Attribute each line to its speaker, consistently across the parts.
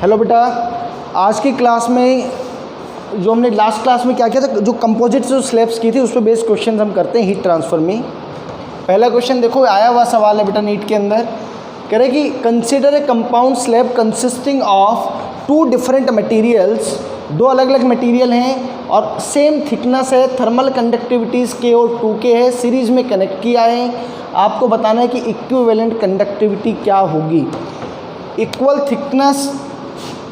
Speaker 1: Hello बेटा, आज की क्लास में जो हमने लास्ट क्लास में क्या किया था, जो कंपोजिट जो स्लैब्स की थी उस पर बेस्ड क्वेश्चन हम करते हैं हीट ट्रांसफर में। पहला क्वेश्चन देखो, आया हुआ सवाल है बेटा नीट के अंदर, कह रहे कि consider a compound slab consisting of two different materials, दो अलग अलग मटेरियल हैं और सेम थिकनेस है, थर्मल कंडक्टिविटीज़ के और 2K है, सीरीज़ में कनेक्ट किया है। आपको बताना है कि इक्विवेलेंट कंडक्टिविटी क्या होगी। इक्वल थिकनेस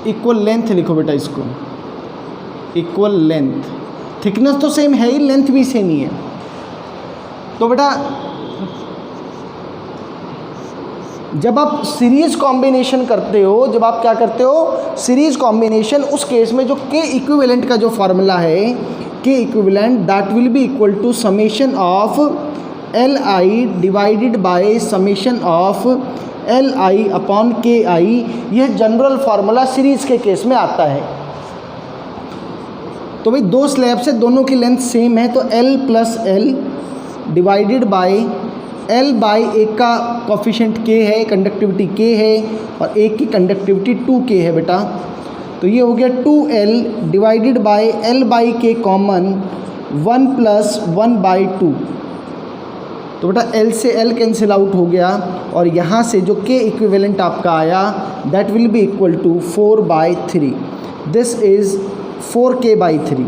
Speaker 1: इक्वल लेंथ लिखो बेटा, इसको इक्वल लेंथ, थिकनेस तो सेम है ही, लेंथ भी सेम ही है। तो बेटा जब आप सीरीज कॉम्बिनेशन करते हो, जब आप क्या करते हो सीरीज कॉम्बिनेशन, उस केस में जो के इक्विवेलेंट का जो फॉर्मूला है, K equivalent that will be equal to summation of Li divided by summation of Li upon Ki। यह जनरल फार्मूला सीरीज के केस में आता है। तो भाई दो स्लैब से दोनों की लेंथ सेम है, तो L plus L divided by L by एक का कोफिशिएंट K है, कंडक्टिविटी K है, और एक की कंडक्टिविटी 2K है बेटा। तो ये हो गया 2L divided by L by K common 1 plus 1/2। तो बेटा L से L कैंसिल आउट हो गया, और यहाँ से जो K इक्विवेलेंट आपका आया that will be equal to 4/3। This is 4K/3।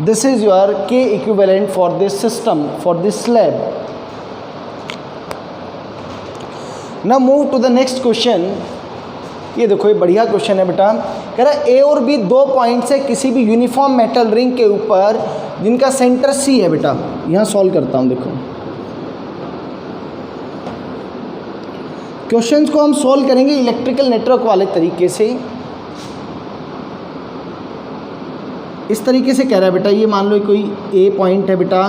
Speaker 1: This is your K equivalent for this system, for this slab. Now move to the next question. ये देखो, ये बढ़िया क्वेश्चन है बेटा। कह रहा है A और B दो पॉइंट से किसी भी यूनिफॉर्म मेटल रिंग के ऊपर जिनका सेंटर C है बेटा। यहाँ सॉल्व करता हूँ, देखो क्वेश्चंस को हम सॉल्व करेंगे इलेक्ट्रिकल नेटवर्क वाले तरीके से। इस तरीके से कह रहा है बेटा, ये मान लो कोई A पॉइंट है बेटा,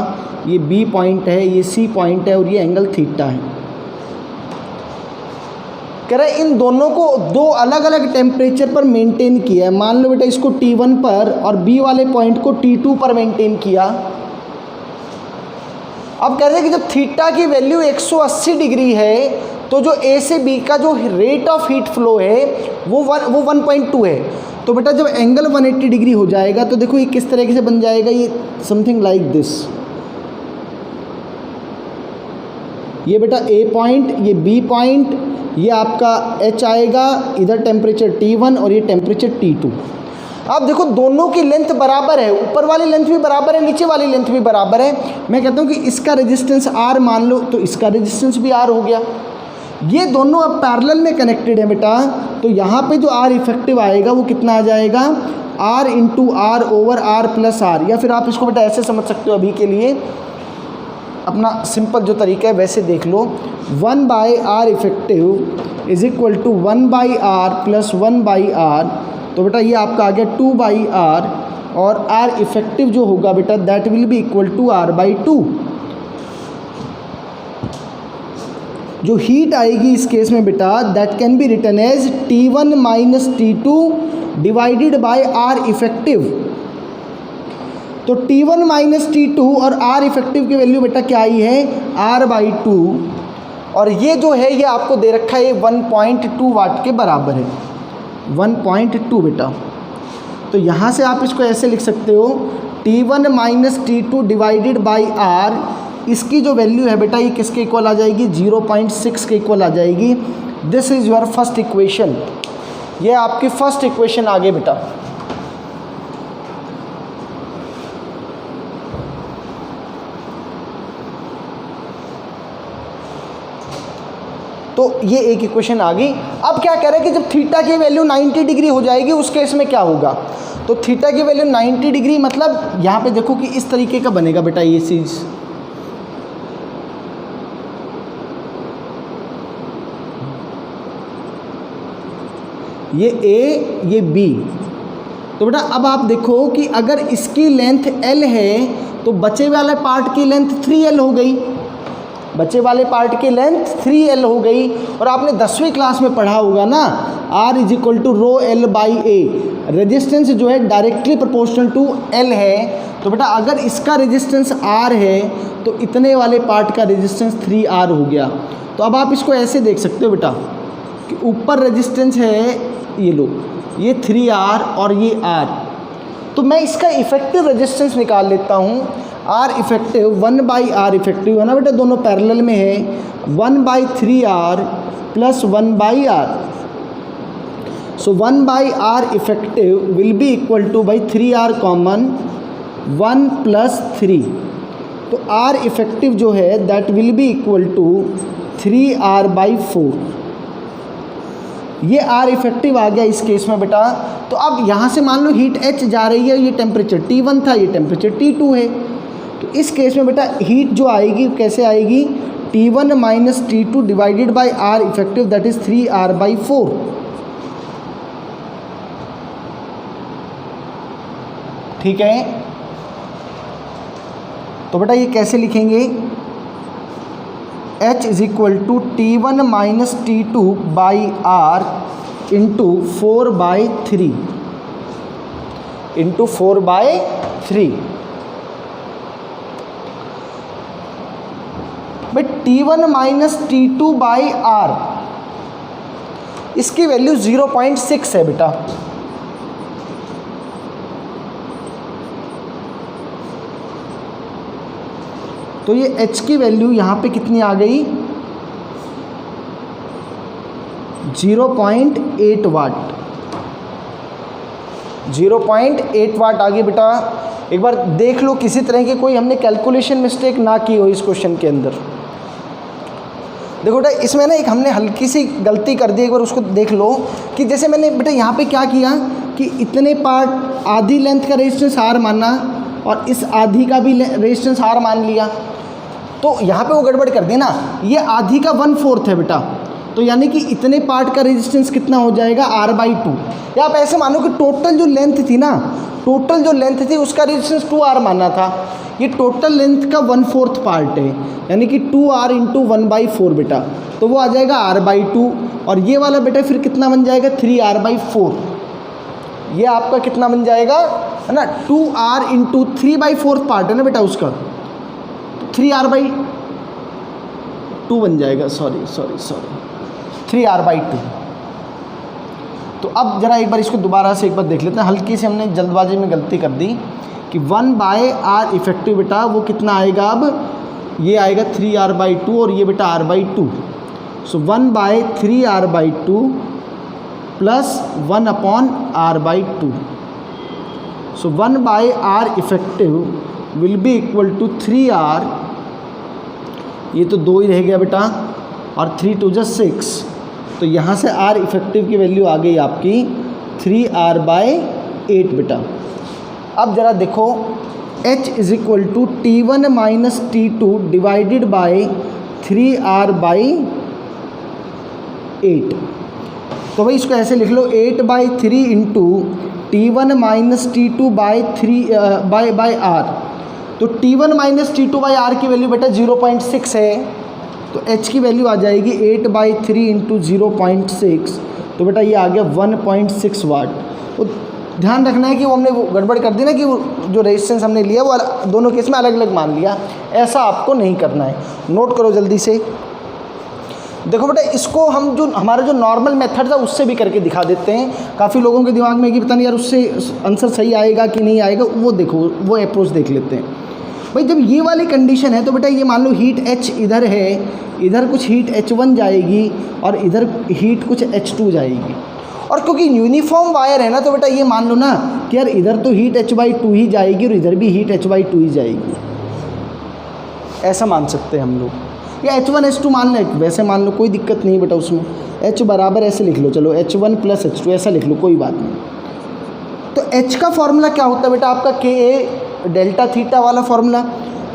Speaker 1: ये B पॉइंट है, ये C पॉइंट है, और ये एंगल थीटा है। कह रहा है इन दोनों को दो अलग अलग टेम्परेचर पर मेंटेन किया है। मान लो बेटा इसको T1 पर और B वाले पॉइंट को T2 पर मेंटेन किया। अब कह रहे हैं कि जब थीटा की वैल्यू 180 डिग्री है, तो जो A से B का जो रेट ऑफ हीट फ्लो है वो 1.2 है। तो बेटा जब एंगल 180 डिग्री हो जाएगा तो देखो ये किस तरीके से बन जाएगा, ये समथिंग लाइक दिस। ये बेटा A पॉइंट, ये B पॉइंट, ये आपका H आएगा, इधर टेम्परेचर T1 और ये टेम्परेचर T2। आप देखो दोनों की लेंथ बराबर है, ऊपर वाली लेंथ भी बराबर है, नीचे वाली लेंथ भी बराबर है। मैं कहता हूँ कि इसका रेजिस्टेंस R मान लो, तो इसका रेजिस्टेंस भी R हो गया। ये दोनों अब पैरेलल में कनेक्टेड है बेटा, तो यहाँ पे जो R इफेक्टिव आएगा वो कितना आ जाएगा, R into R over R plus R। या फिर आप इसको बेटा ऐसे समझ सकते हो, अभी के लिए अपना सिंपल जो तरीका है वैसे देख लो, 1/R effective is equal to 1/R plus 1/R। तो बेटा ये आपका आ गया 2/R, और R इफेक्टिव जो होगा बेटा that will be equal to R/2। जो हीट आएगी इस केस में बेटा that can be written as T1 minus T2 divided by R effective. तो T1 माइनस T2 और R इफेक्टिव की वैल्यू बेटा क्या आई है, R/2, और ये जो है ये आपको दे रखा है 1.2 वाट के बराबर है, 1.2 बेटा। तो यहाँ से आप इसको ऐसे लिख सकते हो, T1 minus T2 divided by R, इसकी जो वैल्यू है बेटा ये किसके इक्वल आ जाएगी, 0.6 के इक्वल आ जाएगी। This is your first equation. ये आपकी फर्स्ट इक्वेशन आ गई बेटा। तो ये एक इक्वेशन आ गई। अब क्या कह रहे हैं कि जब थीटा की वैल्यू 90 डिग्री हो जाएगी उस केस में क्या होगा। तो थीटा की वैल्यू 90 डिग्री मतलब यहाँ पे देखो कि इस तरीके का बनेगा बेटा ये चीज़। ये A ये B। तो बेटा अब आप देखो कि अगर इसकी लेंथ L है तो बचे वाले पार्ट की लेंथ 3L हो गई, बचे वाले पार्ट की लेंथ 3L हो गई। और आपने 10वीं क्लास में पढ़ा होगा ना, R is equal to rho L by A। Resistance जो है डायरेक्टली प्रोपोर्शनल टू L है। तो बेटा अगर इसका रेजिस्टेंस R है तो इतने वाले पार्ट का रेजिस्टेंस 3R हो गया। तो अब आप इसको ऐसे देख सकते हो बेटा कि ऊपर रेजिस्टेंस है ये लो, ये 3R और ये R, तो मैं इसका इफेक्टिव रेजिस्टेंस निकाल लेता हूँ। R इफेक्टिव 1/R इफेक्टिव है ना बेटा, दोनों पैरेलल में है, 1/3R plus 1/R। So 1/R effective will be equal to by 3R common 1 plus 3, तो R इफेक्टिव जो है that will be equal to 3R/4। ये R इफेक्टिव आ गया इस केस में बेटा। तो अब यहाँ से मान लो हीट H जा रही है, ये टेम्परेचर T1 था, ये टेम्परेचर T2 है, तो इस केस में बेटा हीट जो आएगी कैसे आएगी, T1 minus T2 divided by R effective that is 3R/4। ठीक है, तो बेटा ये कैसे लिखेंगे, H is equal to T1 minus T2 by R into 4/3 into 4/3। But T1 minus T2 by R इसकी वैल्यू 0.6 है बेटा। तो ये H की वैल्यू यहाँ पे कितनी आ गई, 0.8 वाट, 0.8 वाट आ गई बेटा। एक बार देख लो किसी तरह की कोई हमने कैलकुलेशन मिस्टेक ना की हो इस क्वेश्चन के अंदर। देखो बेटा इसमें ना एक हमने हल्की सी गलती कर दी, एक बार उसको देख लो कि जैसे मैंने बेटा यहाँ पे क्या किया कि इतने पार्ट आधी लेंथ का रेजिस्टेंस R माना और इस आधी का भी रेजिस्टेंस R मान लिया, तो यहाँ पे वो गड़बड़ कर दी ना, ये आधी का 1/4 है बेटा, तो यानी कि इतने पार्ट का रेजिस्टेंस कितना हो जाएगा R/2। या आप ऐसे मानो कि टोटल जो लेंथ थी ना, टोटल जो लेंथ थी उसका रेजिस्टेंस 2R माना था, ये टोटल लेंथ का 1/4 पार्ट है, यानी कि 2R इंटू 1/4 बेटा, तो वो आ जाएगा R/2। और ये वाला बेटा फिर कितना बन जाएगा, 3R/4। ये आपका कितना बन जाएगा, है ना, 2R इंटू 3/4 पार्ट है ना बेटा उसका, तो 3R/2 बन जाएगा, सॉरी 3R/2। तो अब जरा एक बार इसको दोबारा से एक बार देख लेते हैं, हल्की से हमने जल्दबाजी में गलती कर दी कि 1/R इफेक्टिव बेटा वो कितना आएगा, अब ये आएगा 3R/2 और ये बेटा R/2, so 1/3R/2 plus 1/R/2, so 1/R effective will be equal to 3R, ये तो 2 ही रह गया बेटा, और 3 2 जा 6, तो यहाँ से R इफेक्टिव की वैल्यू आ गई आपकी 3R/8 बेटा। अब जरा देखो H is equal to T1 minus T2 divided by 3R/8, तो भाई इसको ऐसे लिख लो 8/3 into T1 minus T2 by R, तो T1 minus T2 by R की वैल्यू बेटा 0.6 है, तो H की वैल्यू आ जाएगी 8/3 इंटू 0.6, तो बेटा ये आ गया 1.6 वाट। तो ध्यान रखना है कि वो हमने वो गड़बड़ कर दी ना कि वो जो रेजिस्टेंस हमने लिया वो दोनों केस में अलग अलग मान लिया, ऐसा आपको नहीं करना है, नोट करो जल्दी से। देखो बेटा इसको हम जो हमारा जो नॉर्मल मेथड था उससे भी करके दिखा देते हैं, काफ़ी लोगों के दिमाग में कि पता नहीं यार उससे आंसर सही आएगा कि नहीं आएगा, वो देखो वो अप्रोच देख लेते हैं। भाई जब ये वाली कंडीशन है तो बेटा ये मान लो हीट H इधर है, इधर कुछ हीट H1 जाएगी और इधर हीट कुछ H2 जाएगी, और क्योंकि यूनिफॉर्म वायर है ना तो बेटा ये मान लो ना कि यार इधर तो हीट H/2 ही जाएगी और इधर भी हीट H/2 ही जाएगी, ऐसा मान सकते हैं हम लोग, या H1 H2 मान लें, वैसे मान लो कोई दिक्कत नहीं बेटा उसमें, H बराबर ऐसे लिख लो, चलो H1 प्लस H2 ऐसा लिख लो, कोई बात नहीं। तो H का फॉर्मूला क्या होता है बेटा आपका, KA डेल्टा थीटा वाला फॉर्मूला,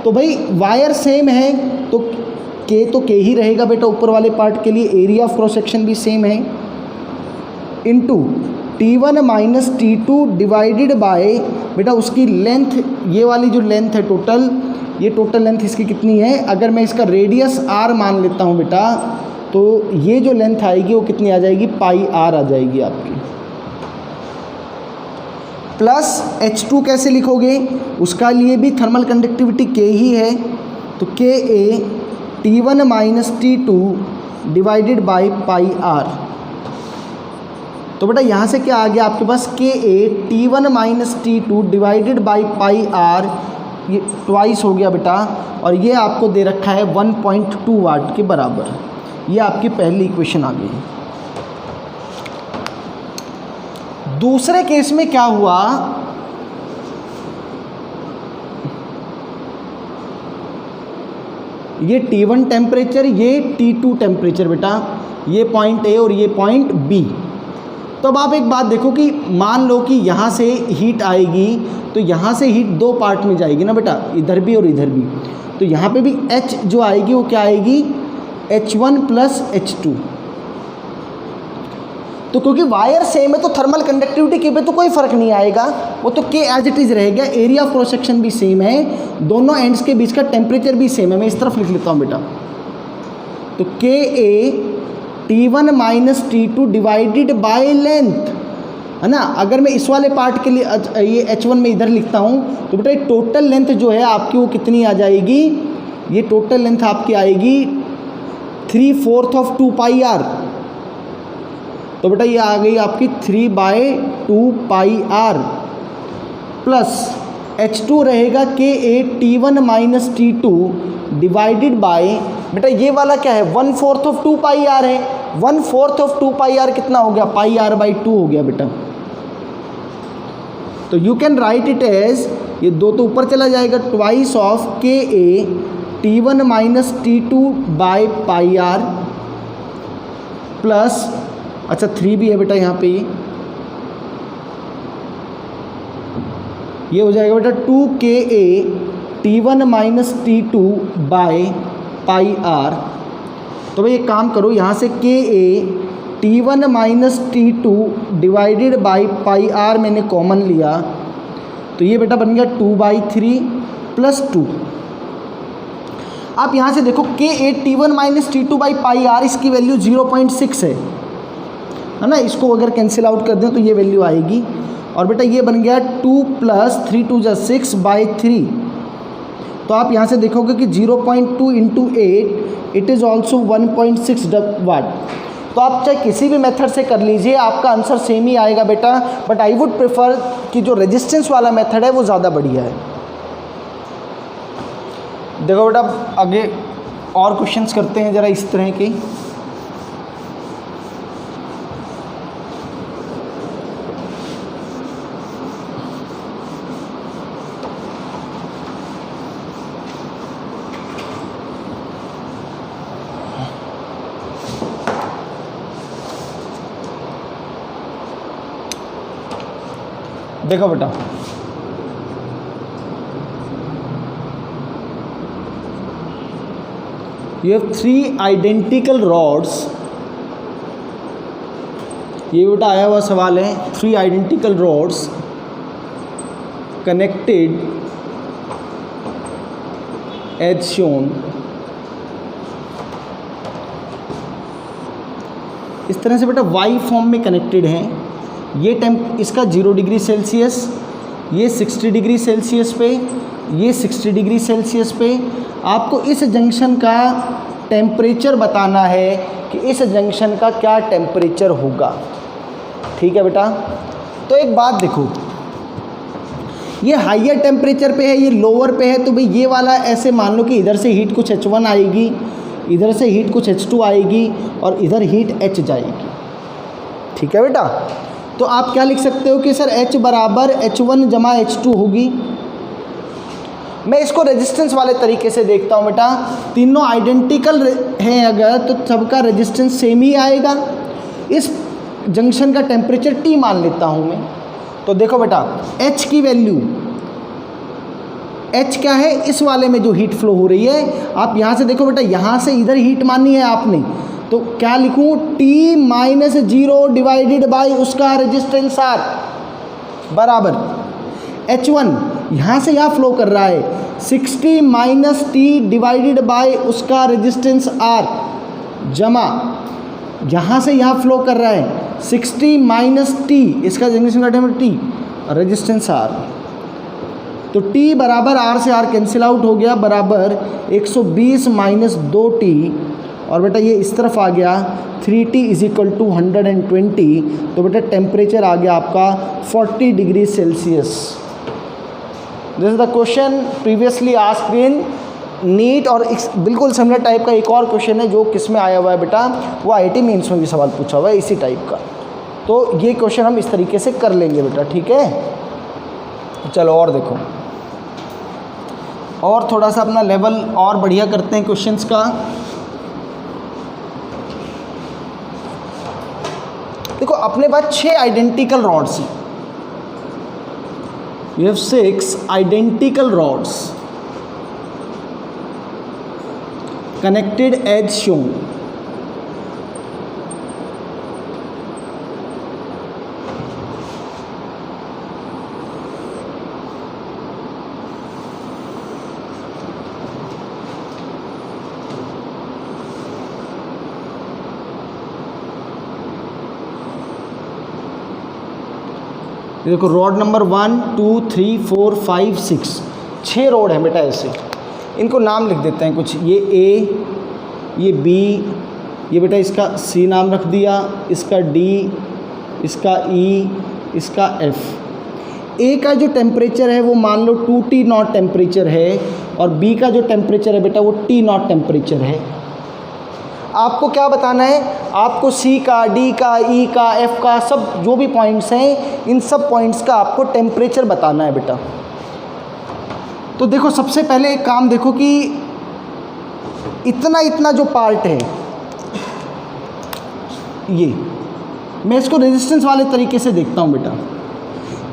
Speaker 1: तो भाई वायर सेम है तो K ही रहेगा बेटा ऊपर वाले पार्ट के लिए, एरिया ऑफ क्रॉस सेक्शन भी सेम है, into T1 minus T2 divided bye बेटा उसकी लेंथ, ये वाली जो लेंथ है टोटल, ये टोटल लेंथ इसकी कितनी है, अगर मैं इसका रेडियस R मान लेता हूँ बेटा, तो ये जो लेंथ आएगी वो कितनी आ जाएगी, πr आ जाएगी आपकी, प्लस H2 कैसे लिखोगे, उसका लिए भी थर्मल कंडक्टिविटी K ही है, तो KA T1 minus T2 divided by πr, तो बेटा यहाँ से क्या आ गया आपके पास K A T1 minus T2 divided by pi R, ये ट्वाइस हो गया बेटा, और ये आपको दे रखा है 1.2 वाट के बराबर। ये आपकी पहली इक्वेशन आ गई। दूसरे केस में क्या हुआ, ये T1 टेम्परेचर, ये T2 टेम्परेचर बेटा, ये पॉइंट ए और ये पॉइंट बी। तो अब आप एक बात देखो कि मान लो कि यहाँ से हीट आएगी, तो यहाँ से हीट दो पार्ट में जाएगी ना बेटा, इधर भी और इधर भी। तो यहाँ पे भी H जो आएगी वो क्या आएगी, H1 प्लस H2। तो क्योंकि वायर सेम है तो थर्मल कंडक्टिविटी के पे तो कोई फ़र्क नहीं आएगा, वो तो के एज इट इज़ रहेगा। एरिया ऑफ क्रॉस सेक्शन भी सेम है, दोनों एंड्स के बीच का टेम्परेचर भी सेम है। मैं इस तरफ लिख लेता हूँ बेटा, तो के A T1 minus T2 divided by length, है ना। अगर मैं इस वाले पार्ट के लिए ये H1 में इधर लिखता हूँ, तो बेटा ये टोटल लेंथ जो है आपकी वो कितनी आ जाएगी, ये टोटल लेंथ आपकी आएगी 3/4 ऑफ 2 पाई आर। तो बेटा ये आ गई आपकी 3/2 पाई आर प्लस H2 रहेगा के A T1 minus T2 divided bye, बेटा ये वाला क्या है 1/4 ऑफ 2 पाई आर है। 1/4 ऑफ 2 पाई आर कितना हो गया, पाई आर बाई 2 हो गया बेटा। तो you can write it as, ये दो तो ऊपर चला जाएगा, twice of K A T1 minus T2 by pi R plus, अच्छा 3 भी है बेटा यहाँ पे, ये हो जाएगा बेटा 2KA T1 minus T2 by pi are. तो भाई एक काम करो, यहाँ से KA T1 minus T2 divided by pi R मैंने कॉमन लिया, तो ये बेटा बन गया 2/3 प्लस 2। आप यहाँ से देखो KA T1 minus T2 by pi R, इसकी वैल्यू 0.6 है ना। इसको अगर कैंसिल आउट कर दें तो ये वैल्यू आएगी, और बेटा ये बन गया 2 प्लस 3 2 जा 6/3। तो आप यहाँ से देखोगे कि 0.2 इंटू 8 इट इज़ ऑल्सो 1.6 वाट। तो आप चाहे किसी भी मेथड से कर लीजिए, आपका आंसर सेम ही आएगा बेटा, बट आई वुड प्रेफर कि जो रेजिस्टेंस वाला मेथड है वो ज़्यादा बढ़िया है। देखो बेटा आगे और क्वेश्चंस करते हैं ज़रा इस तरह के। देखो बेटा you have 3 आइडेंटिकल रॉड्स, ये बेटा आया हुआ सवाल है। 3 identical rods connected as shown, इस तरह से बेटा वाई फॉर्म में कनेक्टेड हैं। ये इसका 0 डिग्री सेल्सियस, ये 60 डिग्री सेल्सियस पे, ये 60 डिग्री सेल्सियस पे। आपको इस जंक्शन का टेम्परेचर बताना है कि इस जंक्शन का क्या टेम्परेचर होगा, ठीक है बेटा। तो एक बात देखो, ये हाइयर टेम्परेचर पे है, ये लोअर पे है, तो भाई ये वाला ऐसे मान लो कि इधर से हीट कुछ H1 आएगी, इधर से हीट कुछ H2 आएगी, और इधर हीट H जाएगी, ठीक है बेटा। तो आप क्या लिख सकते हो कि सर H बराबर H1 जमा H2 होगी। मैं इसको रेजिस्टेंस वाले तरीके से देखता हूँ बेटा, तीनों आइडेंटिकल हैं अगर, तो सबका रेजिस्टेंस सेम ही आएगा। इस जंक्शन का टेम्परेचर T मान लेता हूँ मैं। तो देखो बेटा H की वैल्यू, H क्या है, इस वाले में जो हीट फ्लो हो रही है, आप यहाँ से देखो बेटा, यहाँ से इधर हीट माननी है आपने, तो क्या लिखूँ, T माइनस 0 डिवाइडेड बाई उसका रेजिस्टेंस R बराबर H1 यहाँ से यहाँ फ्लो कर रहा है 60 माइनस T डिवाइडेड बाई उसका रेजिस्टेंस R जमा यहाँ से यहाँ फ्लो कर रहा है 60 माइनस T, इसका जंक्शन का टेम्परेचर T, रेजिस्टेंस R। तो T बराबर R से R कैंसिल आउट हो गया, बराबर 120 माइनस 2T और बेटा ये इस तरफ आ गया 3T इज इक्वल टू 120, तो बेटा टेम्परेचर आ गया आपका 40 degree Celsius. This is the question previously asked in NEET. और बिल्कुल सिमिलर टाइप का एक और क्वेश्चन है जो किस में आया हुआ है बेटा, वो IIT मेंस में भी सवाल पूछा हुआ है इसी टाइप का। तो ये क्वेश्चन हम इस तरीके से कर लेंगे बेटा, ठीक है। चलो और देखो, और थोड़ा सा अपना लेवल और बढ़िया करते हैं क्वेश्चंस का। देखो अपने पास 6 आइडेंटिकल रॉड्स हैं। We have 6 identical rods connected as shown। देखो रोड नंबर 1 2 3 4 5 6, 6 रोड हैं बेटा ऐसे। इनको नाम लिख देते हैं कुछ, ये A, ये B, ये बेटा इसका C नाम रख दिया, इसका D, इसका E, इसका F। A का जो टेम्परेचर है वो मान लो 2T नॉट टेम्परेचर है, और B का जो टेम्परेचर है बेटा वो T नॉट टेम्परेचर है। आपको क्या बताना है, आपको C का, D का, E का, F का, सब जो भी पॉइंट्स हैं इन सब पॉइंट्स का आपको टेम्परेचर बताना है बेटा। तो देखो सबसे पहले एक काम देखो कि इतना इतना जो पार्ट है ये, मैं इसको रेजिस्टेंस वाले तरीके से देखता हूँ बेटा।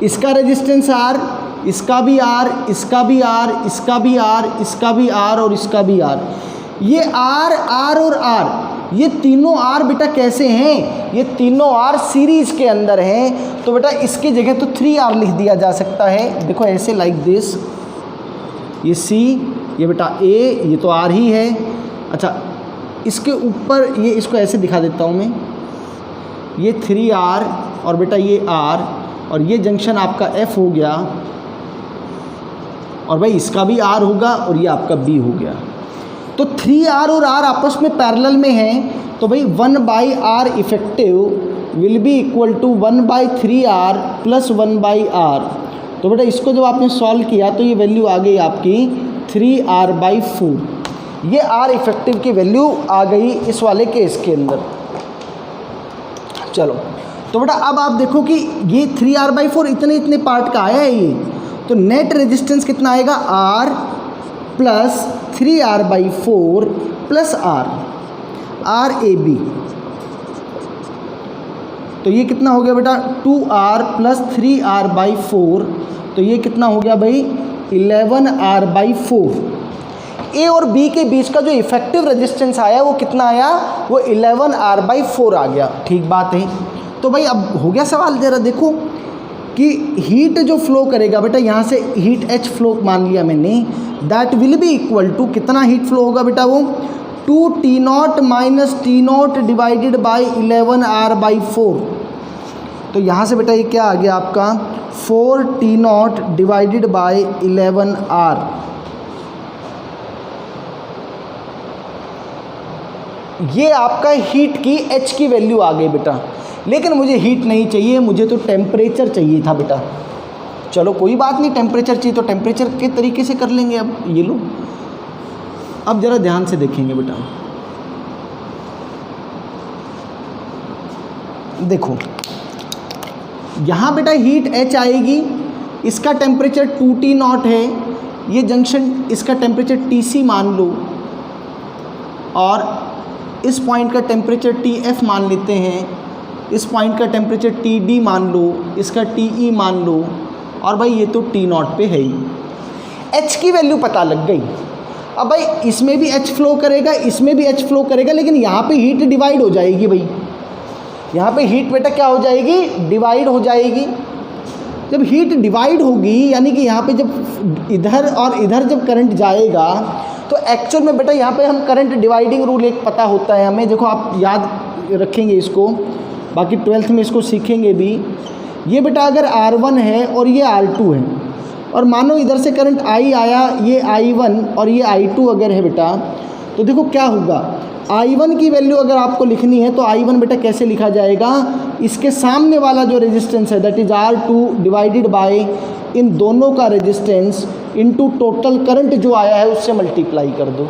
Speaker 1: इसका रेजिस्टेंस R, इसका भी R, इसका भी R, इसका भी R, इसका भी R और इसका भी R। ये R, R और R, ये तीनों R बेटा कैसे हैं, ये तीनों R सीरीज़ के अंदर हैं। तो बेटा इसकी जगह तो 3R लिख दिया जा सकता है। देखो ऐसे लाइक दिस, ये C, ये बेटा A, ये तो R ही है। अच्छा इसके ऊपर ये, इसको ऐसे दिखा देता हूँ मैं, ये 3R और बेटा ये R, और ये जंक्शन आपका F हो गया, और भाई इसका भी R होगा और ये आपका B हो गया। तो 3R और R आपस में पैरेलल में हैं, तो भाई 1/R effective will be equal to 1/3R plus 1/R। तो बेटा इसको जब आपने सॉल्व किया तो ये वैल्यू आ गई आपकी 3R/4। ये R इफेक्टिव की वैल्यू आ गई इस वाले केस के अंदर। चलो तो बेटा अब आप देखो कि ये 3R/4 इतने इतने पार्ट का आया है ये, तो नेट रेजिस्टेंस कितना आएगा, R plus 3R/4 plus RAB। तो ये कितना हो गया बेटा 2R प्लस 3R/4, तो ये कितना हो गया भाई 11R/4। A और B के बीच का जो इफेक्टिव रेजिस्टेंस आया वो कितना आया, वो 11R/4 आ गया। ठीक बात है। तो भाई अब हो गया सवाल, ज़रा देखो कि हीट जो फ्लो करेगा बेटा, यहाँ से हीट H फ्लो मान लिया मैंने, that will be equal to कितना हीट फ्लो होगा बेटा, वो 2T0 minus T0 divided by 11R/4। तो यहाँ से बेटा ये क्या आ गया आपका 4T0 डिवाइडेड बाई 11R। ये आपका हीट की H की वैल्यू आ गई बेटा, लेकिन मुझे हीट नहीं चाहिए, मुझे तो टेम्परेचर चाहिए था बेटा। चलो कोई बात नहीं, टेम्परेचर चाहिए तो टेम्परेचर के तरीके से कर लेंगे। अब ये लो, अब ज़रा ध्यान से देखेंगे बेटा, देखो यहाँ बेटा हीट H आएगी, इसका टेम्परेचर 2T0 है, ये जंक्शन इसका टेम्परेचर TC मान लो, और इस पॉइंट का टेम्परेचर TF मान लेते हैं, इस पॉइंट का टेम्परेचर TD मान लो, इसका TE मान लो, और भाई ये तो T0 पे है ही। H की वैल्यू पता लग गई। अब भाई इसमें भी H फ्लो करेगा, इसमें भी H फ्लो करेगा, लेकिन यहाँ पे हीट डिवाइड हो जाएगी भाई, यहाँ पे हीट बेटा क्या हो जाएगी, डिवाइड हो जाएगी। जब हीट डिवाइड होगी यानी कि यहाँ पे जब इधर और इधर जब करंट जाएगा, तो एक्चुअल में बेटा यहाँ पे हम करंट डिवाइडिंग रूल एक पता होता है हमें, देखो आप याद रखेंगे इसको, बाकी 12th में इसको सीखेंगे भी। ये बेटा अगर R1 है और ये R2 है, और मानो इधर से करंट I आया, ये I1 और ये I2 अगर है बेटा, तो देखो क्या होगा, I1 की वैल्यू अगर आपको लिखनी है तो I1 बेटा कैसे लिखा जाएगा, इसके सामने वाला जो रेजिस्टेंस है that is R2 divided by इन दोनों का रेजिस्टेंस इनटू टोटल करंट जो आया है उससे मल्टीप्लाई कर दो।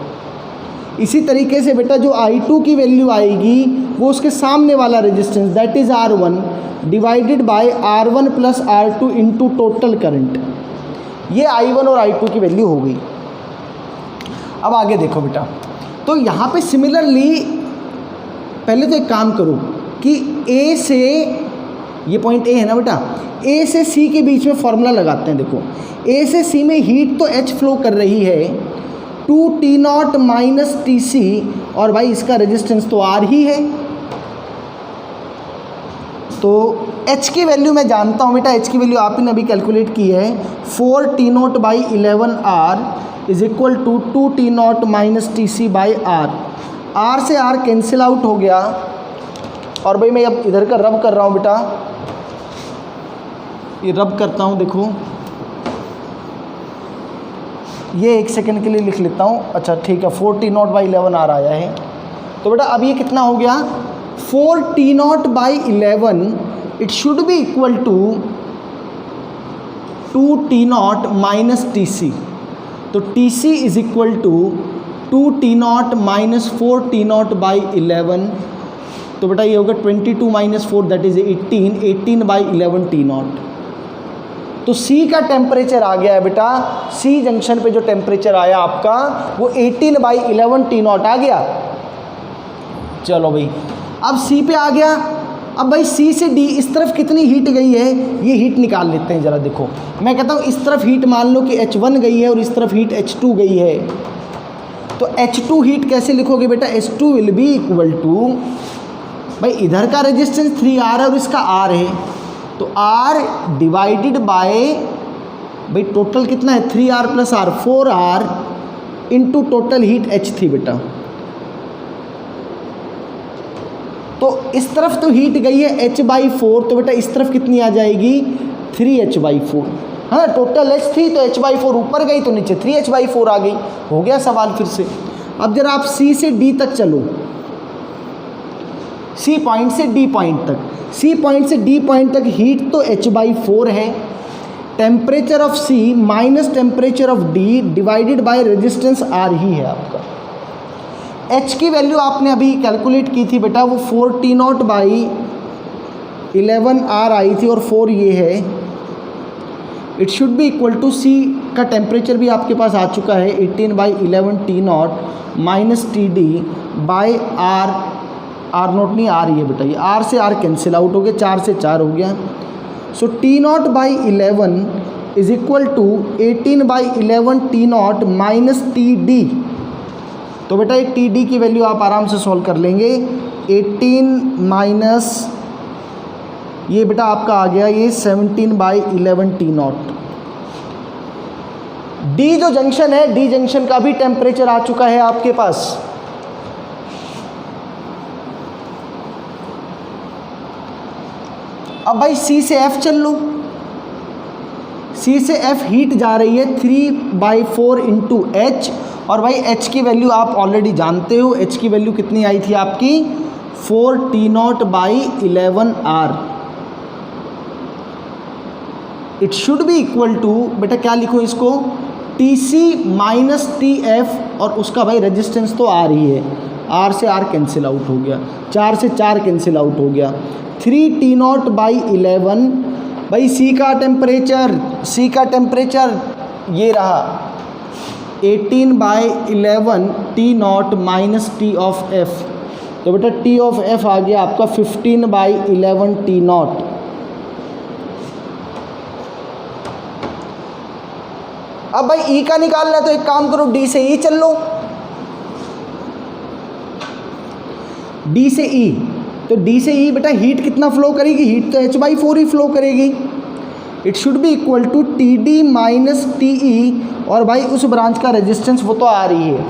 Speaker 1: इसी तरीके से बेटा जो I2 की वैल्यू आएगी वो उसके सामने वाला resistance that is R1 divided by R1 plus R2 into total current. ये I1 और I2 की वैल्यू हो गई। अब आगे देखो बेटा, तो यहाँ पे सिमिलरली पहले तो एक काम करो कि A से, ये पॉइंट A है ना बेटा, A से C के बीच में फॉर्मूला लगाते हैं। देखो A से C में हीट तो H फ्लो कर रही है 2T0 माइनस TC, और भाई इसका रेजिस्टेंस तो R ही है। तो H की वैल्यू मैं जानता हूँ बेटा, H की वैल्यू आपने अभी कैलकुलेट की है 4T0 by 11R is equal to 2T0 minus TC by R। R से R कैंसिल आउट हो गया, और भाई मैं अब इधर का रब कर रहा हूँ बेटा, ये रब करता हूँ। देखो ये एक सेकंड के लिए लिख लेता हूँ। अच्छा ठीक है, 4T0 बाई 11R आया है। तो बेटा अब ये कितना हो गया, 4T0 by 11 it should be equal to 2T0 minus TC। तो TC is equal to 2T0 minus 4T0 by 11। तो बेटा ये होगा 22 minus 4 that is 18, 18 by 11 T0। तो C का टेम्परेचर आ गया है बेटा, C जंक्शन पे जो टेम्परेचर आया आपका वो 18 बाई 11 T0 आ गया। चलो भाई अब C पे आ गया। अब भाई C से D इस तरफ कितनी हीट गई है ये हीट निकाल लेते हैं ज़रा। देखो मैं कहता हूँ इस तरफ हीट मान लो कि H1 गई है और इस तरफ हीट H2 गई है। तो H2 हीट कैसे लिखोगे बेटा, H2 will be equal to, भाई इधर का रेजिस्टेंस 3R है और इसका R है, तो R डिवाइडेड बाय, भाई टोटल कितना है 3R plus R 4R into total heat H थी बेटा। तो इस तरफ तो हीट गई है H/4, तो बेटा इस तरफ कितनी आ जाएगी 3H/4। हाँ टोटल H थी तो H/4 ऊपर गई तो नीचे 3H/4 आ गई। हो गया सवाल फिर से। अब जरा आप C से D तक चलो, C पॉइंट से D पॉइंट तक, C पॉइंट से D पॉइंट तक हीट तो H/4 है, temperature of C minus temperature of D divided by resistance R ही है आपका। H की वैल्यू आपने अभी कैलकुलेट की थी बेटा, वो 4T0 बाई 11R आई थी और 4 ये है। It should be equal to C का टेम्परेचर भी आपके पास आ चुका है 18 by 11 T0 minus TD by R0 नहीं R ही है बेटा, ये R से R कैंसिल आउट हो गया, 4 से 4 हो गया। So T0 by 11 is equal to 18 by 11 T0 minus TD। तो बेटा ये TD की वैल्यू आप आराम से सॉल्व कर लेंगे। 18 माइनस ये बेटा आपका आ गया ये 17 बाई 11 T0। D जो जंक्शन है, D जंक्शन का भी टेम्परेचर आ चुका है आपके पास। अब भाई C से F चल लो, C से F हीट जा रही है 3/4 इंटू H, और भाई H की वैल्यू आप ऑलरेडी जानते हो। H की वैल्यू कितनी आई थी आपकी 4T0 by 11R। It should be equal to, बेटा क्या लिखो इसको, TC माइनस TF, और उसका भाई रेजिस्टेंस तो R ही है, R से R कैंसिल आउट हो गया, 4 से 4 कैंसिल आउट हो गया, 3T0 बाई 11। भाई C का टेम्परेचर ये रहा 18 by 11 T0 minus T of F। तो बेटा T ऑफ F आ गया आपका 15 बाई 11 T0। अब भाई E का निकालना है तो एक काम करो, D से E चल लो, D से E। तो D से E बेटा हीट कितना फ्लो करेगी, हीट तो H/4 ही फ्लो करेगी। It should be equal to TD minus TE, और भाई उस ब्रांच का रेजिस्टेंस वो तो आ रही है।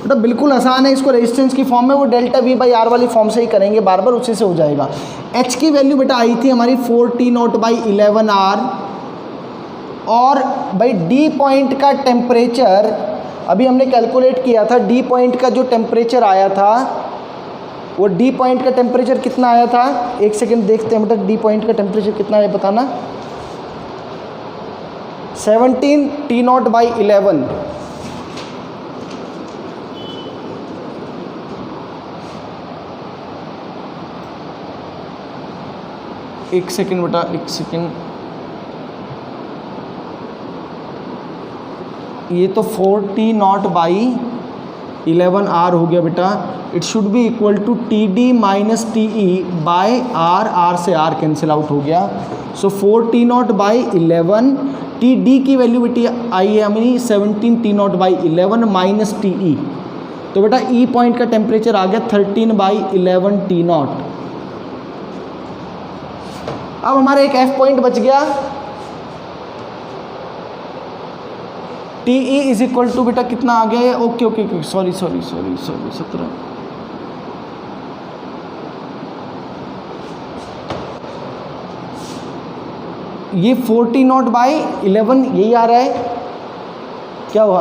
Speaker 1: बेटा बिल्कुल आसान है, इसको रेजिस्टेंस की फॉर्म में वो डेल्टा V बाई R वाली फॉर्म से ही करेंगे, बार बार उसी से हो जाएगा। H की वैल्यू बेटा आई थी हमारी 4T0 बाई 11R, और भाई डी पॉइंट का टेम्परेचर अभी हमने कैलकुलेट किया था, डी पॉइंट का जो टेम्परेचर आया था वो डी पॉइंट का टेम्परेचर कितना आया था, एक सेकेंड देखते हैं बेटा, डी पॉइंट का टेम्परेचर कितना है बताना, 17 T0/11। एक सेकेंड बेटा, एक सेकेंड, ये तो 4 T0/11 R हो गया बेटा। It should be equal to TD minus TE/R, से R कैंसिल आउट हो गया। सो 4 T0/11, TD की वैल्यू बेटी आई है हमारी 17 T0/11 माइनस TE, तो बेटा E पॉइंट का टेम्परेचर आ गया 13/11 T0। अब हमारा एक F पॉइंट बच गया, TE इज इक्वल टू बेटा कितना आ गया है, ओके सॉरी 17, ये 4 T0/11 यही आ रहा है, क्या हुआ,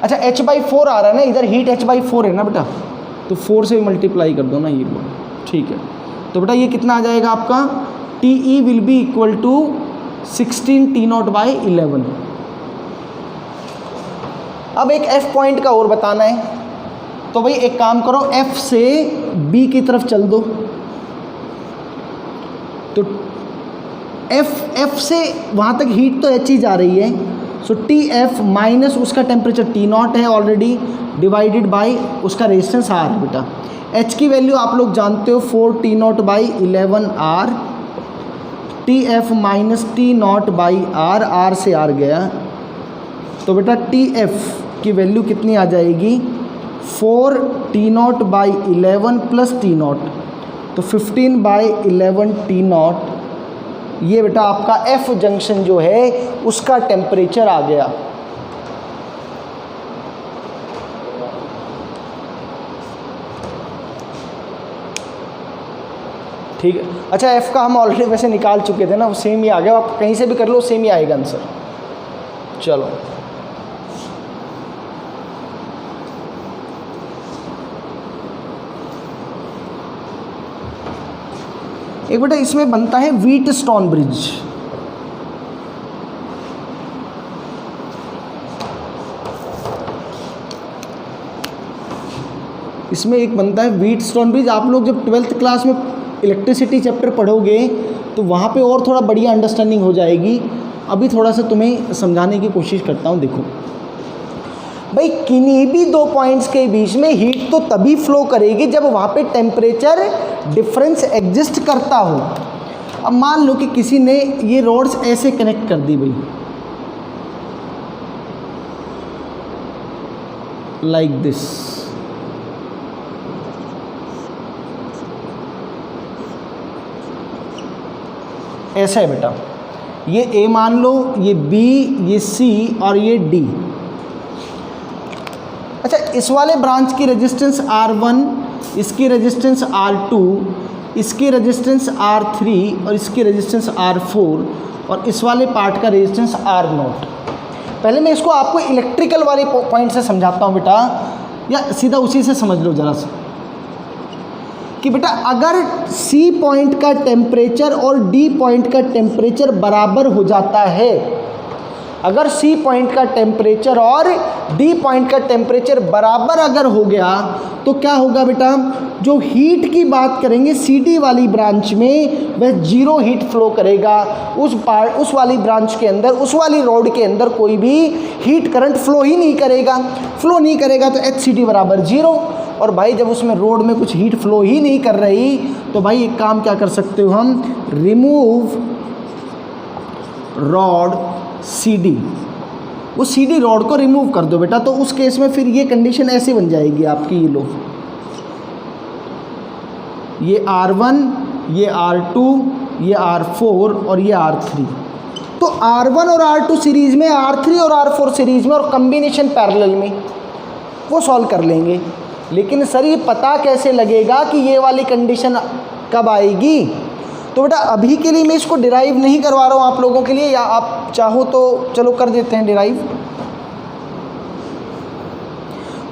Speaker 1: अच्छा H/4 आ रहा है ना, इधर हीट H/4 है ना बेटा, तो 4 से मल्टीप्लाई कर दो ना ये, ठीक है। तो बेटा ये कितना आ जाएगा आपका, TE will be equal to 16 T0/11। अब एक F पॉइंट का और बताना है, तो भाई एक काम करो, F से B की तरफ चल दो, तो F से वहाँ तक हीट तो H ही जा रही है, सो TF माइनस उसका टेम्परेचर T0 है ऑलरेडी, डिवाइडेड बाय उसका रेजिस्टेंस R है बेटा। H की वैल्यू आप लोग जानते हो 4 T0/11 R, TF minus T0/R, R से R गया, तो बेटा TF की वैल्यू कितनी आ जाएगी, 4 T0/11 प्लस T0, तो 15/11 T0। ये बेटा आपका F जंक्शन जो है उसका टेम्परेचर आ गया। ठीक है, अच्छा F का हम ऑलरेडी वैसे निकाल चुके थे ना, वो सेम ही आ गया, आप कहीं से भी कर लो सेम ही आएगा आंसर। चलो एक बेटा इसमें बनता है व्हीटस्टोन ब्रिज, इसमें एक बनता है व्हीटस्टोन ब्रिज। आप लोग जब 12th क्लास में इलेक्ट्रिसिटी चैप्टर पढ़ोगे तो वहाँ पे और थोड़ा बढ़िया अंडरस्टैंडिंग हो जाएगी, अभी थोड़ा सा तुम्हें समझाने की कोशिश करता हूँ। देखो भाई, किन्हीं भी दो पॉइंट्स के बीच में हीट तो तभी फ्लो करेगी जब वहाँ पे टेम्परेचर डिफरेंस एग्जिस्ट करता हो। अब मान लो कि किसी ने ये रोड्स ऐसे कनेक्ट कर दी भाई, लाइक दिस, ऐसा है बेटा, ये A मान लो, ये B, ये C और ये D। अच्छा, इस वाले ब्रांच की रेजिस्टेंस R1, इसकी रेजिस्टेंस R2, इसकी रेजिस्टेंस R3 और इसकी रेजिस्टेंस R4 और इस वाले पार्ट का रेजिस्टेंस R0। पहले मैं इसको आपको इलेक्ट्रिकल वाले पॉइंट से समझाता हूँ बेटा, या सीधा उसी से समझ लो ज़रा सा, कि बेटा अगर C पॉइंट का टेम्परेचर और D पॉइंट का टेम्परेचर बराबर हो जाता है, अगर C पॉइंट का टेम्परेचर और D पॉइंट का टेम्परेचर बराबर अगर हो गया तो क्या होगा बेटा, जो हीट की बात करेंगे CD वाली ब्रांच में वह जीरो हीट फ्लो करेगा। उस वाली ब्रांच के अंदर, उस वाली रोड के अंदर कोई भी हीट करंट फ्लो ही नहीं करेगा। फ्लो नहीं करेगा तो HCD बराबर जीरो। और भाई जब उसमें रोड में कुछ हीट फ्लो ही नहीं कर रही तो भाई एक काम क्या कर सकते हो हम, रिमूव रॉड CD, वो CD रॉड को रिमूव कर दो बेटा। तो उस केस में फिर ये कंडीशन ऐसे बन जाएगी आपकी, ये लो, ये R1, ये R2, ये R4 और ये R3। तो R1 और R2 सीरीज़ में, R3 और R4 सीरीज़ में और कम्बिनेशन पैरेलल में, वो सॉल्व कर लेंगे। लेकिन सर ये पता कैसे लगेगा कि ये वाली कंडीशन कब आएगी, तो बेटा अभी के लिए मैं इसको डिराइव नहीं करवा रहा हूँ आप लोगों के लिए, या आप चाहो तो चलो कर देते हैं डिराइव।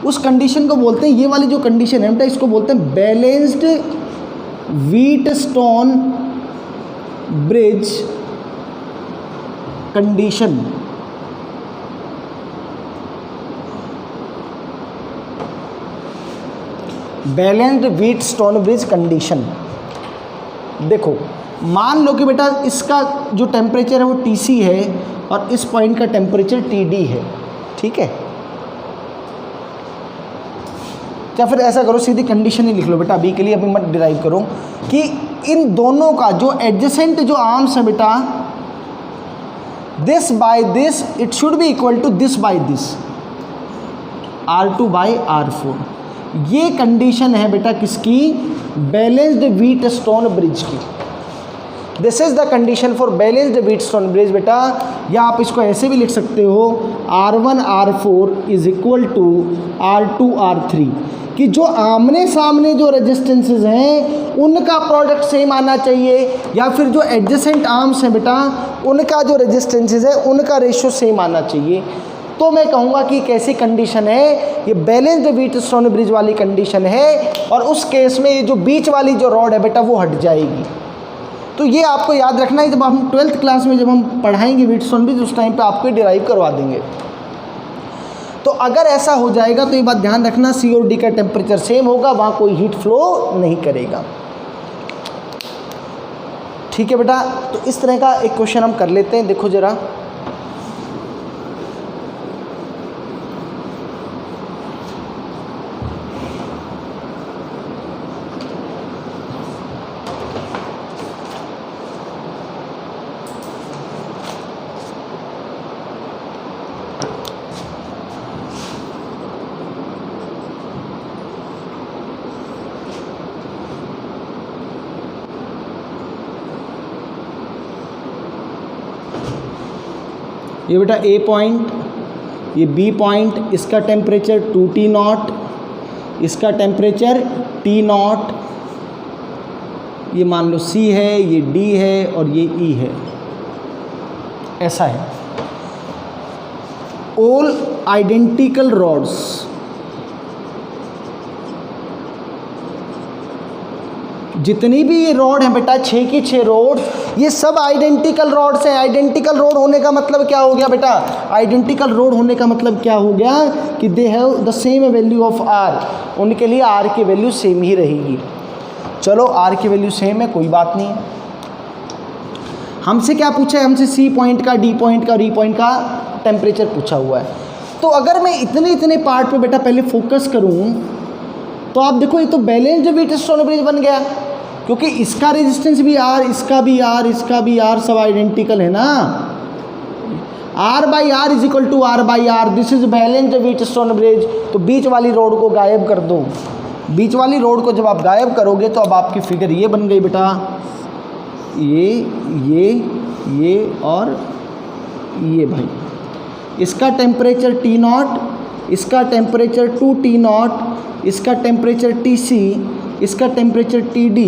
Speaker 1: उस कंडीशन को बोलते हैं, ये वाली जो कंडीशन है बेटा इसको बोलते हैं balanced Wheatstone bridge condition. Balanced Wheatstone bridge condition. देखो मान लो कि बेटा इसका जो टेम्परेचर है वो TC है और इस पॉइंट का टेम्परेचर TD है, ठीक है। या फिर ऐसा करो सीधी कंडीशन ही लिख लो बेटा अभी के लिए, अभी मत डिराइव करो, कि इन दोनों का जो एडजेसेंट जो आर्म्स है बेटा, this by this it should be equal to this by this, R2 by R4। ये कंडीशन है बेटा किसकी? बैलेंस्ड व्हीटस्टोन ब्रिज की। This is the condition for balanced Wheatstone bridge बेटा। या आप इसको ऐसे भी लिख सकते हो R1 R4 is equal to R2 R3, कि जो आमने सामने जो रेजिस्टेंसेज हैं उनका प्रोडक्ट सेम आना चाहिए, या फिर जो एडजेसेंट आर्म्स हैं बेटा उनका जो रेजिस्टेंसेज है उनका रेशियो सेम आना चाहिए। तो मैं कहूँगा कि कैसी कंडीशन है, ये बैलेंस्ड व्हीटस्टोन ब्रिज वाली कंडीशन है, और उस केस में ये जो बीच वाली जो रॉड है बेटा वो हट जाएगी। तो ये आपको याद रखना है, जब हम 12th क्लास में जब हम पढ़ाएंगे व्हीटस्टोन ब्रिज उस टाइम पे आपको डिराइव करवा देंगे। तो अगर ऐसा हो जाएगा तो ये बात ध्यान रखना, C और D का टेम्परेचर सेम होगा, वहाँ कोई हीट फ्लो नहीं करेगा, ठीक है बेटा। तो इस तरह का एक क्वेश्चन हम कर लेते हैं, देखो जरा। ये बेटा A पॉइंट, ये B पॉइंट, इसका टेम्परेचर 2T0, इसका टेम्परेचर T0, ये मान लो C है, ये D है और ये E है, ऐसा है। ऑल आइडेंटिकल रॉड्स, जितनी भी ये रॉड है बेटा 6 की 6 रॉड, ये सब आइडेंटिकल रॉड्स हैं। आइडेंटिकल रॉड होने का मतलब क्या हो गया बेटा? आइडेंटिकल रॉड होने का मतलब क्या हो गया कि they have the same value of R, उनके लिए R की वैल्यू सेम ही रहेगी। चलो R की वैल्यू सेम है, कोई बात नहीं है। हमसे क्या पूछा है? हमसे C पॉइंट का, D पॉइंट का और E पॉइंट का टेम्परेचर पूछा हुआ है। तो अगर मैं इतने पार्ट पे बेटा पहले फोकस करूं तो आप देखो ये तो बैलेंस्ड व्हीटस्टोन ब्रिज बन गया, क्योंकि इसका रेजिस्टेंस भी R, इसका भी R, इसका भी R, सब आइडेंटिकल है ना। R by R is equal to R by R, this is balanced Wheatstone bridge. तो बीच वाली रोड को गायब कर दो। बीच वाली रोड को जब आप गायब करोगे तो अब आपकी फिगर ये बन गई बेटा, ये और ये भाई। इसका टेम्परेचर T0, इसका टेम्परेचर 2T0, इसका टेम्परेचर TC, इसका टेम्परेचर TD,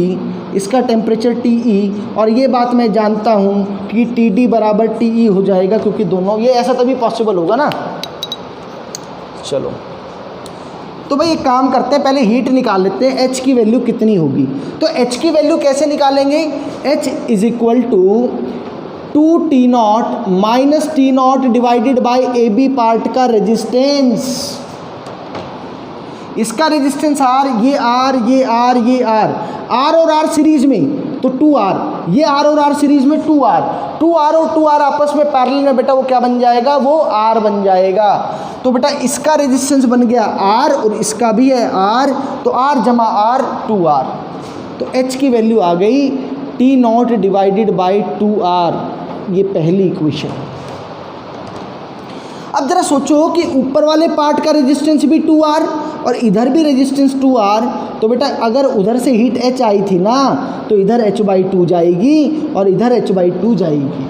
Speaker 1: इसका टेम्परेचर TE। और ये बात मैं जानता हूँ कि TD बराबर TE हो जाएगा, क्योंकि दोनों ये ऐसा तभी पॉसिबल होगा ना। चलो तो भाई एक काम करते हैं, पहले हीट निकाल लेते हैं, H की वैल्यू कितनी होगी। तो H की वैल्यू कैसे निकालेंगे? H is equal to 2T0 minus T0 divided by AB part का रेजिस्टेंस। इसका रेजिस्टेंस R, ये R, ये R, ये R, R और R सीरीज में तो 2R, ये R और R सीरीज में 2R, 2R और 2R आपस में पैरेलल में बेटा वो क्या बन जाएगा? वो R बन जाएगा। तो बेटा इसका रेजिस्टेंस बन गया R और इसका भी है R, तो R जमा R 2R। तो H की वैल्यू आ गई T0 डिवाइडेड बाई 2R, ये पहली इक्वेशन। अब जरा सोचो कि ऊपर वाले पार्ट का रेजिस्टेंस भी 2R और इधर भी रेजिस्टेंस 2R, तो बेटा अगर उधर से हीट H आई थी ना तो इधर H/2 जाएगी और इधर H/2 जाएगी,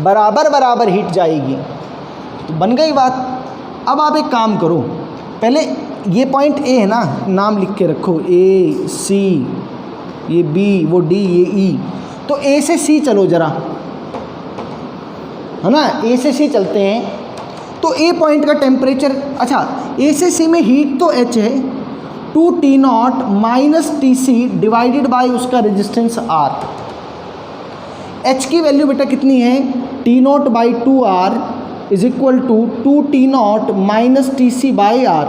Speaker 1: बराबर बराबर हीट जाएगी। तो बन गई बात। अब आप एक काम करो, पहले ये पॉइंट A है ना, नाम लिख के रखो, A, C, ये B, वो D, ये E। तो ए से सी चलो जरा, है ना, ए से सी चलते हैं। तो ए पॉइंट का टेम्परेचर, अच्छा ए से सी में हीट तो एच है, 2T0 minus TC divided by उसका रेजिस्टेंस R। एच की वैल्यू बेटा कितनी है, T0 by 2R is equal to 2T0 minus TC by R।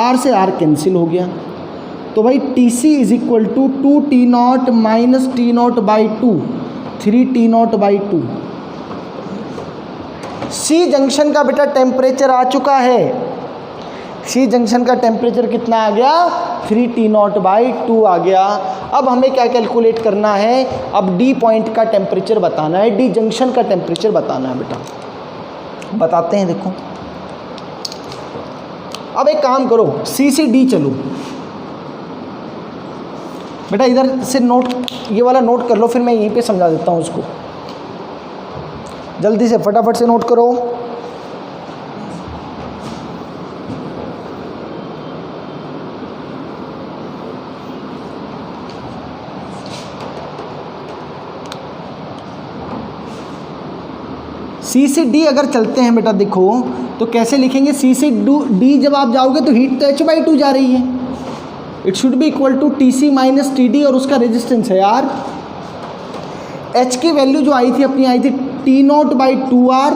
Speaker 1: R से R कैंसिल हो गया, तो भाई TC is equal to 2T0 minus T0 by 2, 3T0 by 2। C junction का बेटा टेम्परेचर आ चुका है, सी जंक्शन का टेम्परेचर कितना आ गया, 3T0 बाई 2 आ गया। अब हमें क्या कैलकुलेट करना है, अब डी पॉइंट का टेम्परेचर बताना है, डी जंक्शन का टेम्परेचर बताना है बेटा, बताते हैं। देखो अब एक काम करो, सी से डी चलो बेटा, इधर से नोट, ये वाला नोट कर लो, फिर मैं यहीं पे समझा देता हूँ उसको। जल्दी से फटाफट से नोट करो। सी से डी अगर चलते हैं बेटा, देखो तो कैसे लिखेंगे, सी से डी जब आप जाओगे तो हीट तो H/2 जा रही है, it should be equal to TC minus TD और उसका रेजिस्टेंस है R। H की वैल्यू जो आई थी अपनी, आई थी T0 बाई 2R,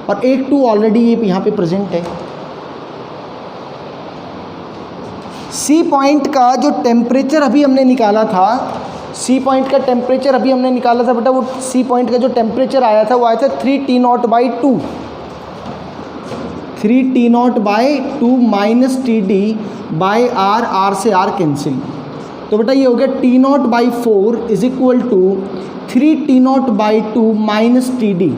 Speaker 1: और एक 2 ऑलरेडी ये यहाँ पे प्रेजेंट है। सी पॉइंट का जो टेम्परेचर अभी हमने निकाला था, सी पॉइंट का टेम्परेचर अभी हमने निकाला था बेटा, वो सी पॉइंट का जो टेम्परेचर आया था वो आया था 3T0 by 2, 3T0 by 2 minus TD by R, R से R कैंसिल, तो बेटा ये हो गया T0 by 4 is equal to 3T0 by 2 minus TD।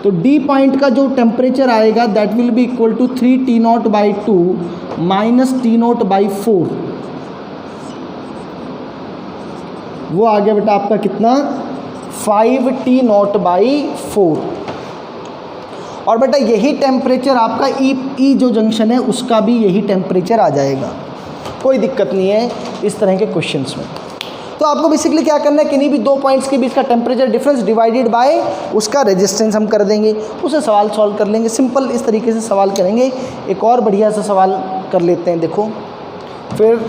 Speaker 1: तो डी पॉइंट का जो टेम्परेचर आएगा that will be equal to 3T0 by 2 minus T0 by 4, वो आ गया बेटा आपका कितना, 5T0 बाई 4। और बेटा यही टेम्परेचर आपका ई जो जंक्शन है उसका भी यही टेम्परेचर आ जाएगा, कोई दिक्कत नहीं है इस तरह के क्वेश्चंस में। तो आपको बेसिकली क्या करना है, किन्हीं भी दो पॉइंट्स के बीच का टेम्परेचर डिफरेंस डिवाइडेड बाय उसका रेजिस्टेंस हम कर देंगे, उसे सवाल सॉल्व कर लेंगे। सिंपल इस तरीके से सवाल करेंगे। एक और बढ़िया सा सवाल कर लेते हैं, देखो फिर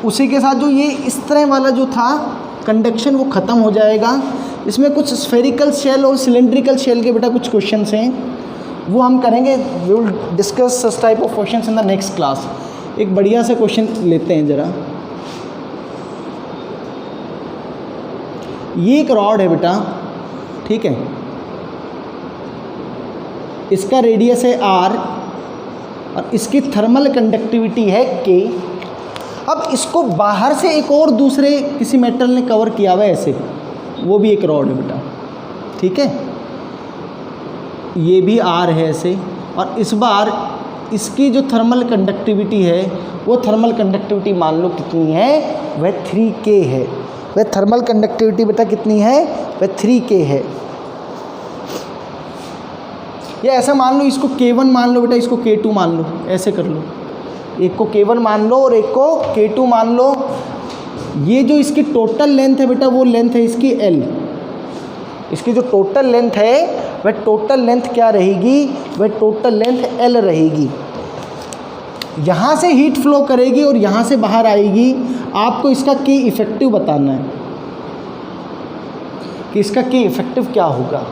Speaker 1: उसी के साथ जो ये इस तरह वाला जो था कंडक्शन वो ख़त्म हो जाएगा। इसमें कुछ स्फेरिकल शेल और सिलेंड्रिकल शेल के बेटा कुछ क्वेश्चंस हैं, वो हम करेंगे। We will discuss such type of questions in the next class. एक बढ़िया सा क्वेश्चन लेते हैं ज़रा। ये एक रॉड है बेटा, ठीक है, इसका रेडियस है R और इसकी थर्मल कंडक्टिविटी है K। अब इसको बाहर से एक और दूसरे किसी मेटल ने कवर किया हुआ है ऐसे, वो भी एक रॉड है बेटा, ठीक है, ये भी R है ऐसे, और इस बार इसकी जो थर्मल कंडक्टिविटी है वो थर्मल कंडक्टिविटी मान लो कितनी है, वह 3K है। वह थर्मल कंडक्टिविटी बेटा कितनी है, वह 3K है। या ऐसा मान लो, इसको K1 मान लो बेटा, इसको K2 मान लो, ऐसे कर लो, एक को K1 मान लो और एक को K2 मान लो। ये जो इसकी टोटल लेंथ है बेटा, वो लेंथ है इसकी L। इसकी जो टोटल लेंथ है वह टोटल लेंथ क्या रहेगी, वह टोटल लेंथ L रहेगी। यहाँ से हीट फ्लो करेगी और यहाँ से बाहर आएगी। आपको इसका K इफेक्टिव बताना है कि इसका K इफेक्टिव क्या होगा।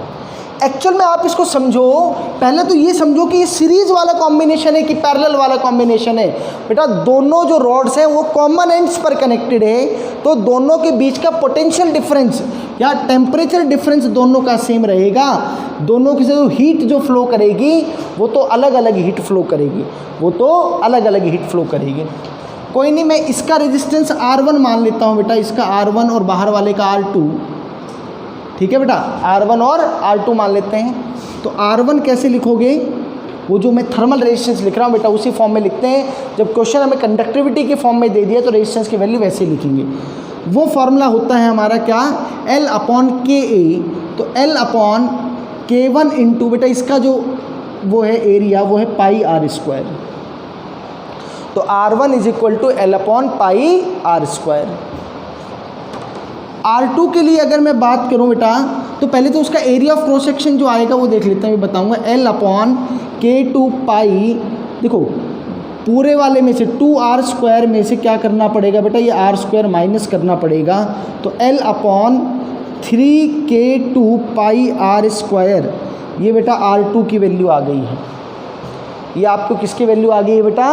Speaker 1: एक्चुअल में आप इसको समझो, पहले तो ये समझो कि ये सीरीज वाला कॉम्बिनेशन है कि पैरेलल वाला कॉम्बिनेशन है। बेटा दोनों जो रॉड्स हैं वो कॉमन एंड्स पर कनेक्टेड है, तो दोनों के बीच का पोटेंशियल डिफरेंस या टेम्परेचर डिफरेंस दोनों का सेम रहेगा। दोनों की जो हीट जो फ्लो करेगी वो तो अलग अलग हीट फ्लो करेगी, वो तो अलग अलग हीट फ्लो करेगी। कोई नहीं, मैं इसका रेजिस्टेंस R1 मान लेता हूँ बेटा, इसका R1 और बाहर वाले का R2, ठीक है बेटा, R1 और R2 मान लेते हैं। तो R1 कैसे लिखोगे, वो जो मैं थर्मल रेजिस्टेंस लिख रहा हूँ बेटा उसी फॉर्म में लिखते हैं। जब क्वेश्चन हमें कंडक्टिविटी के फॉर्म में दे दिया तो रेजिस्टेंस की वैल्यू वैसे ही लिखेंगे। वो फॉर्मूला होता है हमारा क्या, L/KA। तो L/K1 इंटू बेटा इसका जो वो है एरिया, वो है πr²। तो R1 is equal to L/πr²। R2 के लिए अगर मैं बात करूं बेटा, तो पहले तो उसका एरिया ऑफ क्रॉस सेक्शन जो आएगा वो देख लेते हैं, मैं बताऊंगा L अपॉन K2 पाई, देखो पूरे वाले में से 2R स्क्वायर में से क्या करना पड़ेगा बेटा, ये R स्क्वायर माइनस करना पड़ेगा, तो L upon 3K2 pi R square, ये बेटा R2 की वैल्यू आ गई है। ये आपको किसकी वैल्यू आ गई है बेटा,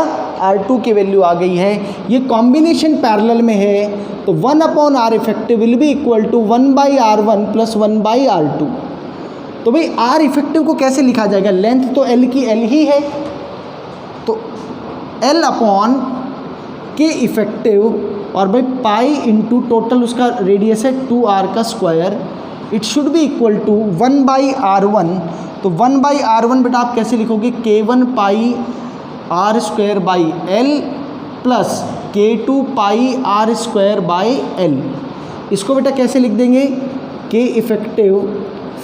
Speaker 1: R2 की वैल्यू आ गई है। ये कॉम्बिनेशन पैरेलल में है, तो 1 upon R effective will be equal to 1/R1 plus 1/R2। तो भाई R इफेक्टिव को कैसे लिखा जाएगा, लेंथ तो L की L ही है, तो L अपॉन K इफेक्टिव और भाई पाई इंटू टोटल उसका रेडियस है 2R का square, it should be equal to 1/R1। तो 1/R1 बेटा आप कैसे लिखोगे, K1 pi R square by L plus K2 pi R square by L। इसको बेटा कैसे लिख देंगे, K effective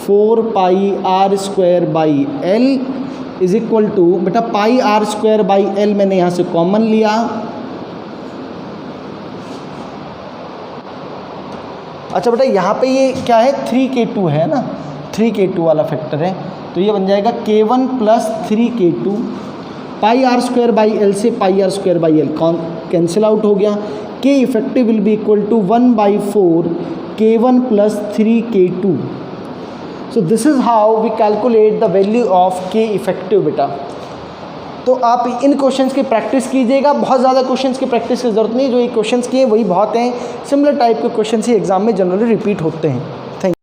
Speaker 1: 4 pi R square by L is equal to बेटा pi R square by L मैंने यहाँ से कॉमन लिया, अच्छा बेटा यहाँ पे ये क्या है 3K2 है ना, 3K2 वाला फैक्टर है, तो ये बन जाएगा K1 plus 3K2 pi R square by L से pi R square by L cancel out हो गया। K effective will be equal to 1/4 K1 plus 3K2। So this is how we calculate the value of K effective बेटा। तो आप इन questions की practice कीजिएगा, बहुत ज़्यादा क्वेश्चंस की प्रैक्टिस की ज़रूरत नहीं, जो ये क्वेश्चंस किए वही बहुत हैं, सिमिलर टाइप के क्वेश्चंस ही एग्जाम में जनरली रिपीट होते हैं।